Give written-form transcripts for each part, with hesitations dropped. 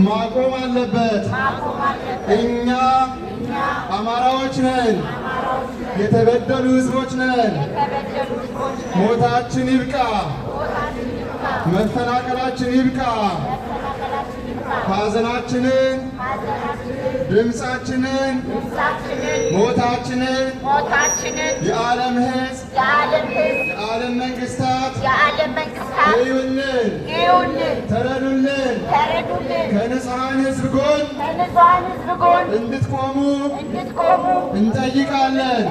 ማቆም አለበት። እኛ አማራዎች ነን፣ የተበደሉ ህዝቦች ነን። ሞታችን ይብቃ፣ መፈናቀላችን ይብቃ። ሐዘናችንን፣ ድምፃችንን፣ ሞታችንን የዓለም ህዝብ፣ የዓለም መንግስታት ይዩልን፣ ተረዱልን። ከንጹሐን ህዝብ ጎን እንድትቆሙ እንጠይቃለን።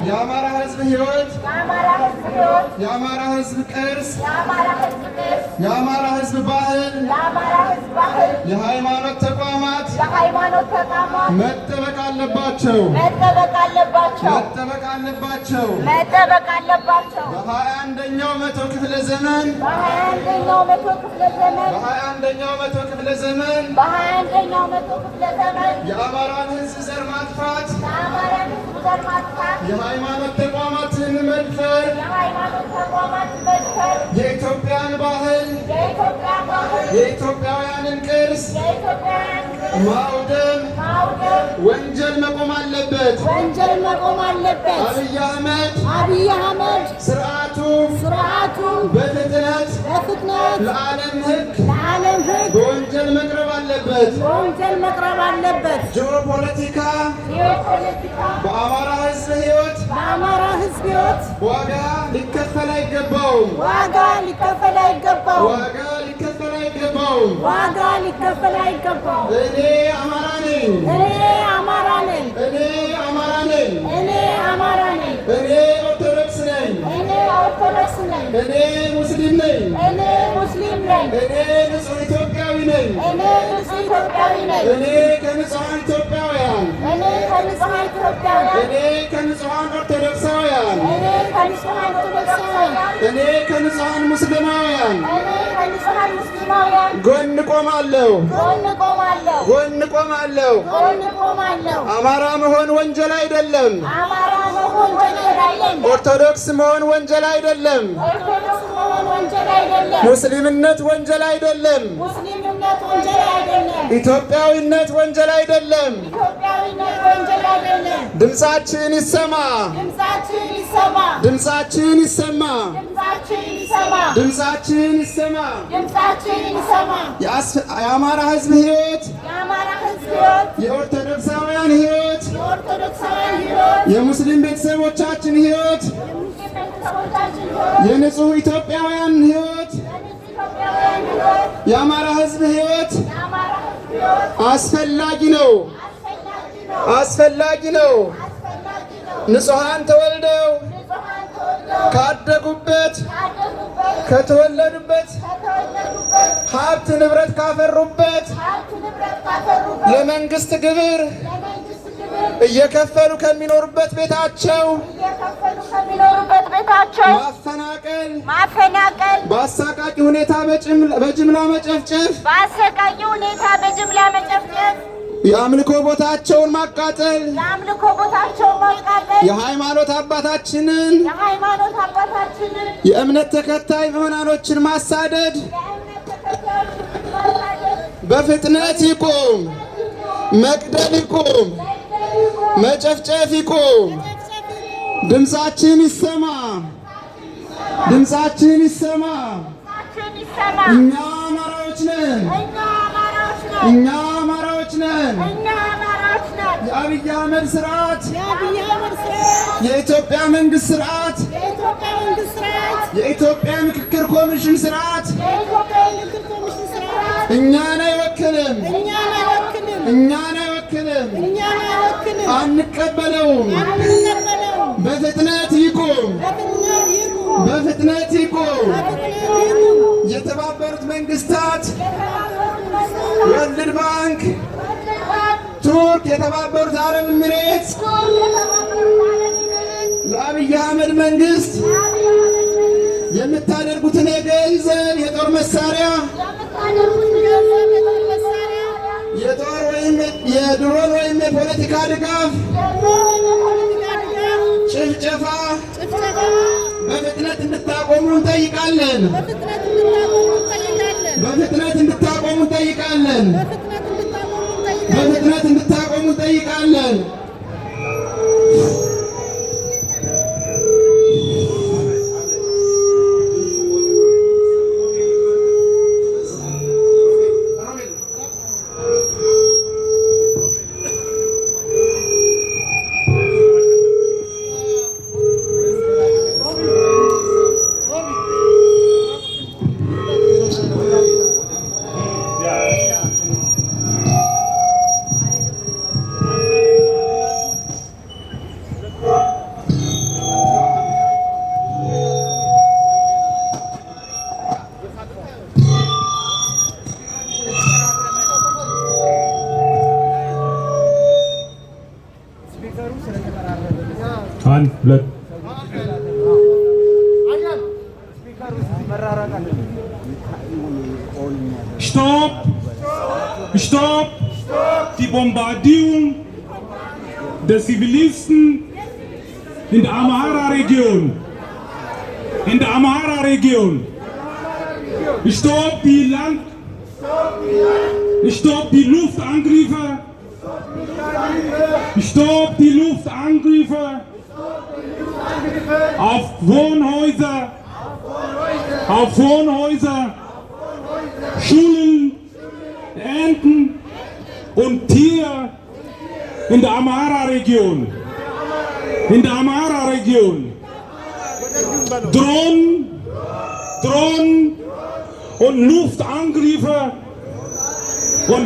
የአማራ ህዝብ ህይወት፣ የአማራ ህዝብ ቅርስ፣ የአማራ ህዝብ ባህል፣ የሃይማኖት ተቋማት መጠበቅ አለባቸው። በ21ኛው መቶ ክፍለ ዘመን የአማራን ህዝብ ዘር ማጥፋት፣ የሃይማኖት ተቋማትን መድፈር፣ የኢትዮጵያን ባህል፣ የኢትዮጵያውያንን ቅርስ ማውደም ወንጀል መቆም አለበት። አብይ አህመድ ስርዓቱ በፍጥነት ለዓለም ህግ በወንጀል መቅረብ አለበት። ጂኦፖለቲካ በአማራ ህዝብ ህይወት ዋጋ ሊከፈል አይገባውም። እኔ አማራ ነኝ። እኔ ኦርቶዶክስ ነኝ። እኔ ሙስሊም ነኝ። እኔ ንጹህ ኢትዮጵያዊ ነኝ። እኔ ከንጹሐን ኢትዮጵያውያን፣ እኔ ከንጹሐን ኦርቶዶክሳውያን፣ እኔ ከንጹሐን ሙስሊማውያን ጎን ቆማለሁ። አማራ መሆን ወንጀል አይደለም። ኦርቶዶክስ መሆን ወንጀል አይደለም። ሙስሊምነት ወንጀል አይደለም። ኢትዮጵያዊነት ወንጀል አይደለም። ድምፃችን ይሰማ። የአማራ ህዝብ ህይወት፣ የኦርቶዶክሳውያን ህይወት፣ የሙስሊም ቤተሰቦቻችን ህይወት፣ የንጹህ ኢትዮጵያውያን ህይወት፣ የአማራ ህዝብ ህይወት አስፈላጊ ነው። ንጹሐን ተወልደው ካደጉበት፣ ከተወለዱበት፣ ሀብት ንብረት ካፈሩበት፣ ለመንግስት ግብር እየከፈሉ ከሚኖሩበት ቤታቸው ማፈናቀል፣ በአሰቃቂ ሁኔታ በጅምላ መጨፍጨፍ፣ የአምልኮ ቦታቸውን ማቃጠል፣ የሃይማኖት አባታችንን የእምነት ተከታይ ምዕመናኖችን ማሳደድ በፍጥነት ይቁም። መግደል ይቁም። መጨፍጨፍ ይቁም። ድምፃችን ይሰማ። እኛ አማራዎች ነን። የአብይ አህመድ ስርዓት፣ የኢትዮጵያ መንግስት ስርዓት፣ የኢትዮጵያ ምክክር ኮሚሽን ስርዓት እኛን አይወክልም። አንቀበለውም። በፍጥነት ይቁም። የተባበሩት መንግስታት፣ ወርልድ ባንክ፣ ቱርክ፣ የተባበሩት አረብ ኤሚሬት ለአብይ አህመድ መንግስት የምታደርጉትን የገንዘብ የጦር መሳሪያ የድሮን ወይም የፖለቲካ ድጋፍ ጭፍጨፋ በፍጥነት እንድታቆሙ እንጠይቃለን። እንጠይቃለን። በፍጥነት እንድታቆሙ እንጠይቃለን። An, blöd. Stopp! Stopp! Die Bombardierung der Zivilisten in der Amhara-Region. In der Amhara-Region. Stopp die Luftangriffe. Stopp die Luftangriffe auf Wohnhäuser, Schulen, Ernten und Tiere in der Amhara-Region. Drohnen und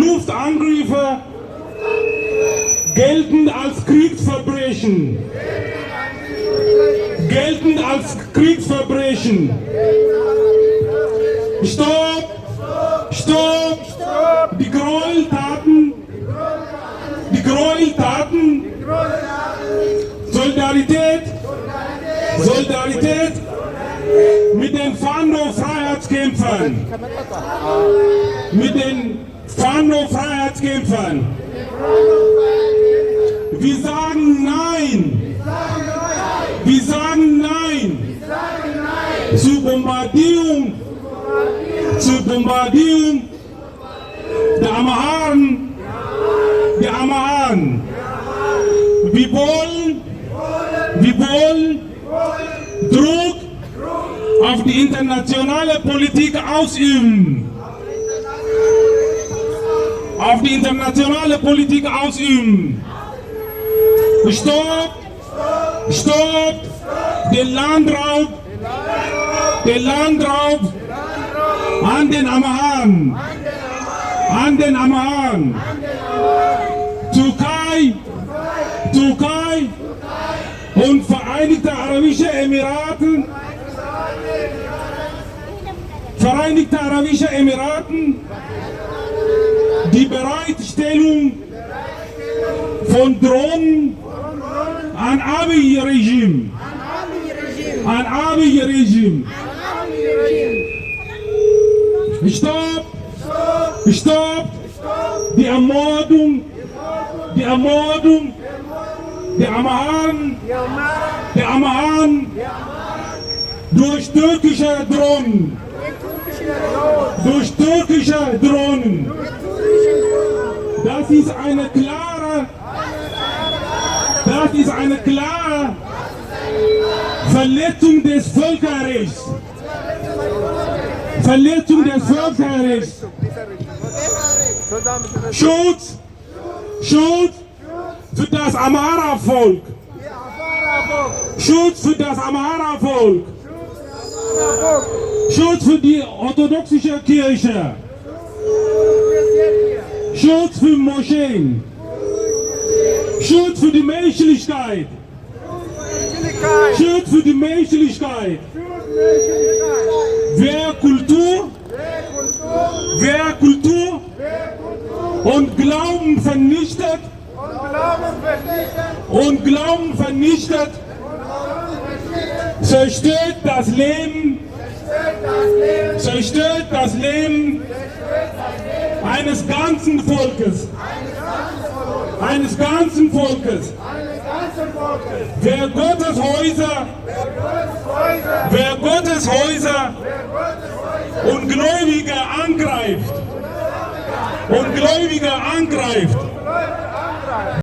Luftangriffe gelten als Kriegsverbrechen. Stopp! Die Gräueltaten! Solidarität mit den Fano-Freiheitskämpfern! Wir sagen Nein! Zur Bombardierung der Amharen. Wir wollen Druck auf die internationale Politik ausüben. Stopp! Den Landraub an den Amharen. Türkei und Vereinigte Arabische Emiraten, die Bereitstellung von Drohnen an Abiy-Regime. Stopp! Die Ermordung der Amharen durch türkische Drohnen. Das ist eine klare Verletzung des Völkerrechts. Schutz für das Amhara-Volk. Schutz für die orthodoxe Kirche. Schutz für Moscheen. Schutz für die Menschlichkeit. Wer Kultur und Glauben vernichtet, zerstört das Leben eines ganzen Volkes. Wer Gottes Häuser und Gläubige angreift, und Gläubige angreift,